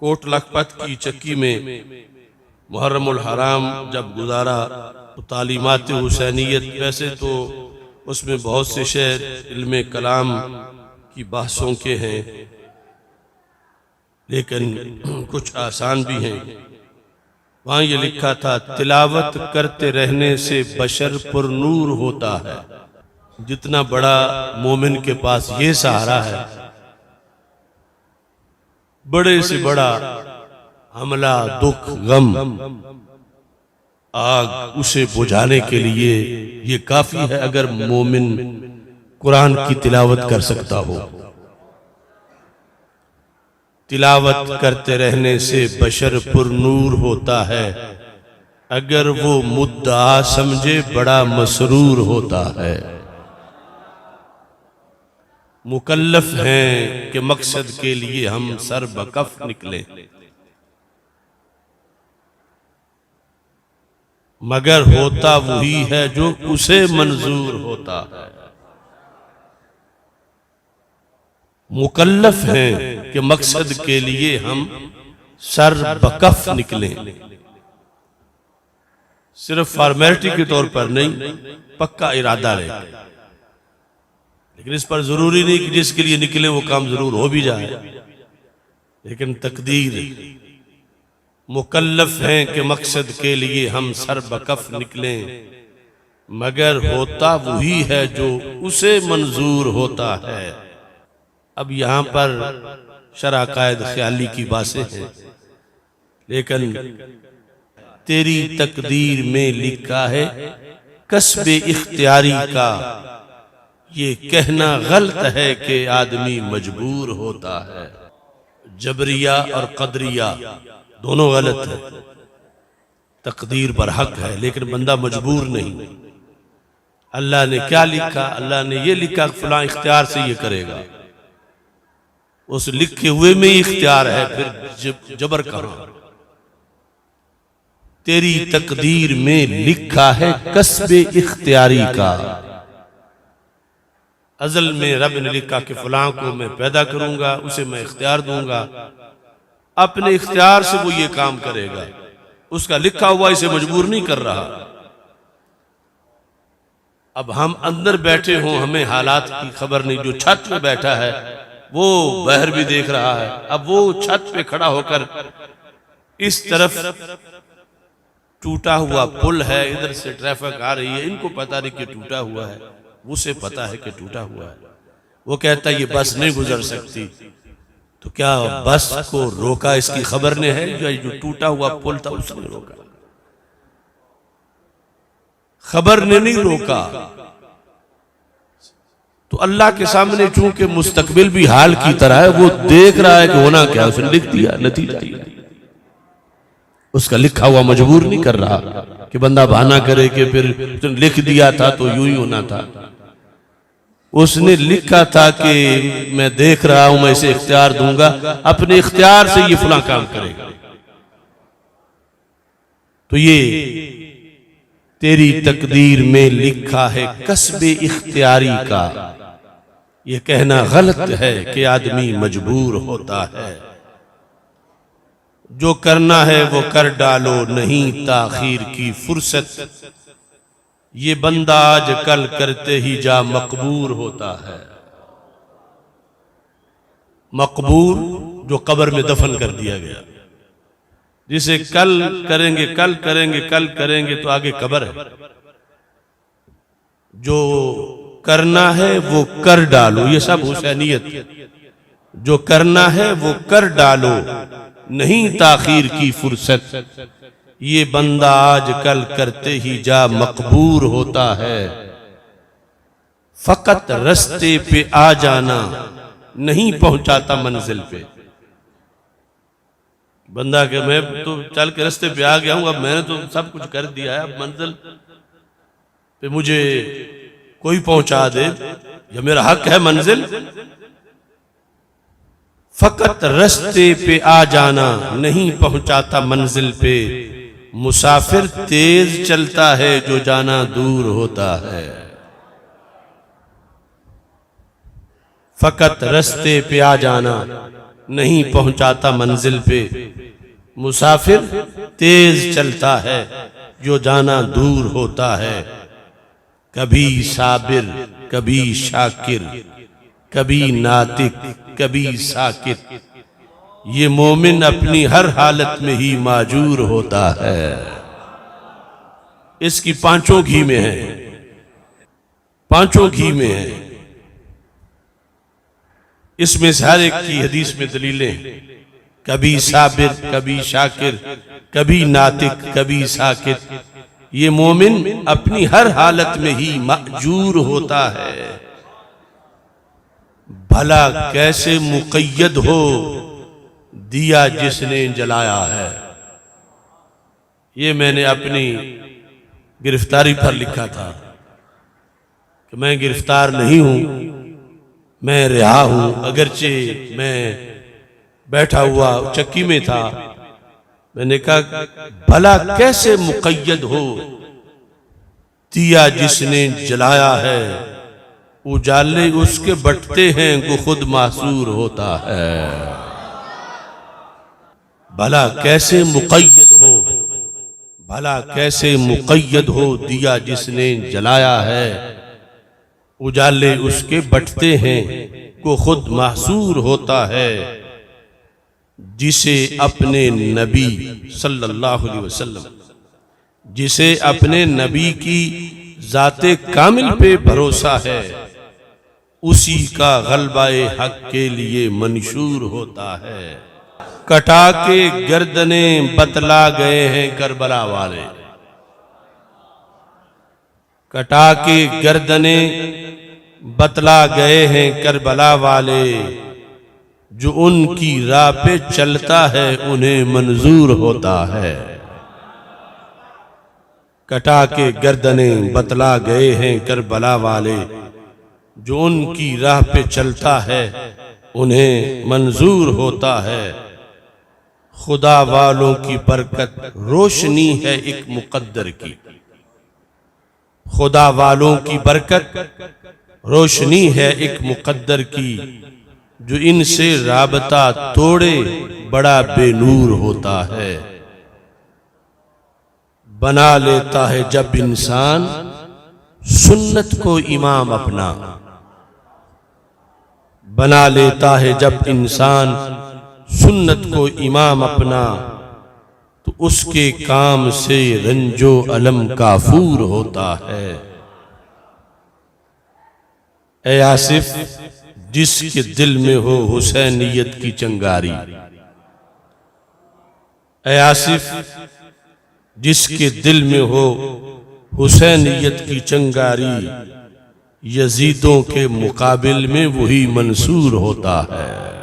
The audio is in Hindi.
कोट लखपत की चक्की में मुहर्रमुल हराम जब गुजारा तो तालीमात हुसैनियत, वैसे तो उसमें बहुत से शेर इल्म कलाम की बहसों के हैं, लेकिन कुछ आसान भी हैं। वहाँ ये लिखा था, तिलावत करते रहने से बशर पुरनूर होता है। जितना बड़ा मोमिन के पास ये सहारा है, बड़े से बड़ा हमला, दुख, गम, आग, उसे बुझाने के लिए ये काफी है अगर मोमिन कुरान की तिलावत कर सकता हो। तिलावत करते रहने से बशर पुरनूर होता है, अगर वो मुद्दा समझे बड़ा मसरूर होता है। मुकल्लफ हैं कि मकसद के लिए हम सर बकफ निकले, मगर होता वही है जो उसे मंजूर होता है। मुकल्लफ हैं कि मकसद के लिए हम सर बकफ निकलें, सिर्फ फॉर्मेलिटी के तौर पर नहीं, पक्का इरादा रहे। लेकिन इस पर जरूरी नहीं कि जिसके लिए निकले वो काम जरूर हो भी जाए, लेकिन तकदीर मुकल्लफ हैं कि मकसद के लिए हम सर बकफ निकलें, मगर होता वही है जो उसे मंजूर होता है। अब यहां पर शरअ कायद ख्याली की बातें हैं, लेकिन तेरी तकदीर में लिखा है कसबे इख्तियारी का, ये कहना गलत है कि आदमी मजबूर होता है। जबरिया और कदरिया दोनों गलत है। तकदीर पर हक है, लेकिन बंदा मजबूर नहीं। अल्लाह ने क्या लिखा? अल्लाह ने ये लिखा फलां इख्तियार से ये करेगा, उस लिखे हुए में ही इख्तियार है, फिर जबर कहां? तेरी तकदीर में लिखा है कसबे इख्तियारी का, अजल में रब ने लिखा कि फलां को मैं पैदा करूंगा, उसे मैं इख्तियार दूंगा, अपने इख्तियार से वो ये काम करेगा। उसका लिखा हुआ इसे मजबूर नहीं कर रहा। अब हम अंदर बैठे हों, हमें हालात की खबर नहीं, जो छत पे बैठा है वो बाहर भी देख रहा है। अब वो छत पे खड़ा होकर इस तरफ टूटा हुआ पुल है, इधर से ट्रैफिक आ रही है, इनको पता नहीं कि टूटा हुआ है, उसे पता है कि टूटा हुआ है। वो कहता है ये बस नहीं गुजर सकती, तो क्या बस को रोका इसकी खबर ने है? जो टूटा हुआ पुल था उसने रोका, खबर ने नहीं रोका। तो अल्लाह के सामने चूंकि मुस्तकबिल भी हाल की तरह है, वो देख रहा है कि होना क्या, उसने लिख दिया, नतीजा उसका लिखा हुआ मजबूर नहीं कर रहा कि बंदा बहाना करे कि फिर उसने लिख दिया था तो यूं ही होना था। उसने लिखा था कि मैं देख रहा हूं, मैं इसे इख्तियार दूंगा, अपने इख्तियार से ये फलां काम करेगा। तो ये तेरी तकदीर में लिखा है कसबे इख्तियारी का, ये कहना गलत है कि आदमी मजबूर होता है। जो करना है वो कर डालो, नहीं ताखीर की फुर्सत, ये बंदा आज कल करते ही जा मकबूर होता है। मकबूर जो कब्र में दफन कर दिया गया, जिसे कल करेंगे कल करेंगे कल करेंगे तो आगे कब्र है। जो करना है वो कर डालो, ये सब हुसैनियत। जो करना है वो कर डालो, नहीं ताखीर की फुर्सत, ये बंदा आज कल करते ही जा मकबूर होता है। फकत रास्ते पे आ जाना नहीं पहुंचाता मंजिल पे। बंदा के मैं तो चल के रास्ते पे आ गया हूं, अब मैंने तो सब कुछ कर दिया है, अब मंजिल पे मुझे कोई पहुंचा दे, यह मेरा हक है मंजिल। फकत रास्ते पे आ जाना नहीं पहुंचाता मंजिल पे, मुसाफिर तेज चलता है जो जाना दूर होता है। फकत रास्ते पे आ जाना नहीं पहुंचाता मंजिल पे, मुसाफिर तेज चलता है जो जाना दूर होता है। कभी साबिर कभी शाकिर, कभी नातिक कभी साकित, ये मोमिन अपनी हर हालत में ही माजूर होता है। इसकी पांचों घी में है, पांचों घी में है। इसमें से हर एक की हदीस में दलीलें, कभी साबिर कभी शाकिर कभी नातिक कभी साकित, ये मोमिन अपनी हर हालत में ही माजूर होता है। भला कैसे मुक़य्यद हो दिया जिसने जलाया है। ये मैंने अपनी गिरफ्तारी पर लिखा था कि मैं गिरफ्तार नहीं हूं, मैं रिहा हूं, अगरचे मैं बैठा हुआ चक्की में था। मैंने कहा भला कैसे मुक़य्यद हो दिया जिसने जलाया है, उजाले उसके बटते हैं वो खुद मासूर होता है। भला कैसे मुक़य्यद हो, भला कैसे मुक़य्यद हो दिया जिसने जलाया है, उजाले उसके बटते हैं वो खुद मासूर होता है। जिसे अपने नबी सल्लल्लाहु अलैहि वसल्लम, जिसे अपने नबी की जाते कामिल पे भरोसा है, उसी का गलबाए हक के लिए मंशूर होता है। कटा के गर्दने बतला गए हैं करबला वाले, कटा के गर्दने बतला गए हैं करबला वाले, जो उनकी राह पे चलता है उन्हें मंजूर होता है। कटा के गर्दने बतला गए हैं करबला वाले, जो उनकी राह पे चलता है उन्हें मंजूर होता है। खुदा वालों की बरकत रोशनी है एक मुकद्दर की, खुदा वालों की बरकत रोशनी है एक मुकद्दर की, जो इनसे राबता तोड़े बड़ा बेनूर होता है। बना लेता है जब इंसान सुन्नत को इमाम अपना, बना लेता है जब इंसान सुन्नत को इमाम अपना, तो उसके काम से रंजो अलम काफूर होता है। ऐ आसिफ जिसके दिल में हो हुसैनियत की चंगारी, ऐ आसिफ जिसके दिल में हो हुसैनियत की चंगारी, यजीदों के मुकाबिल में वही मंसूर होता है।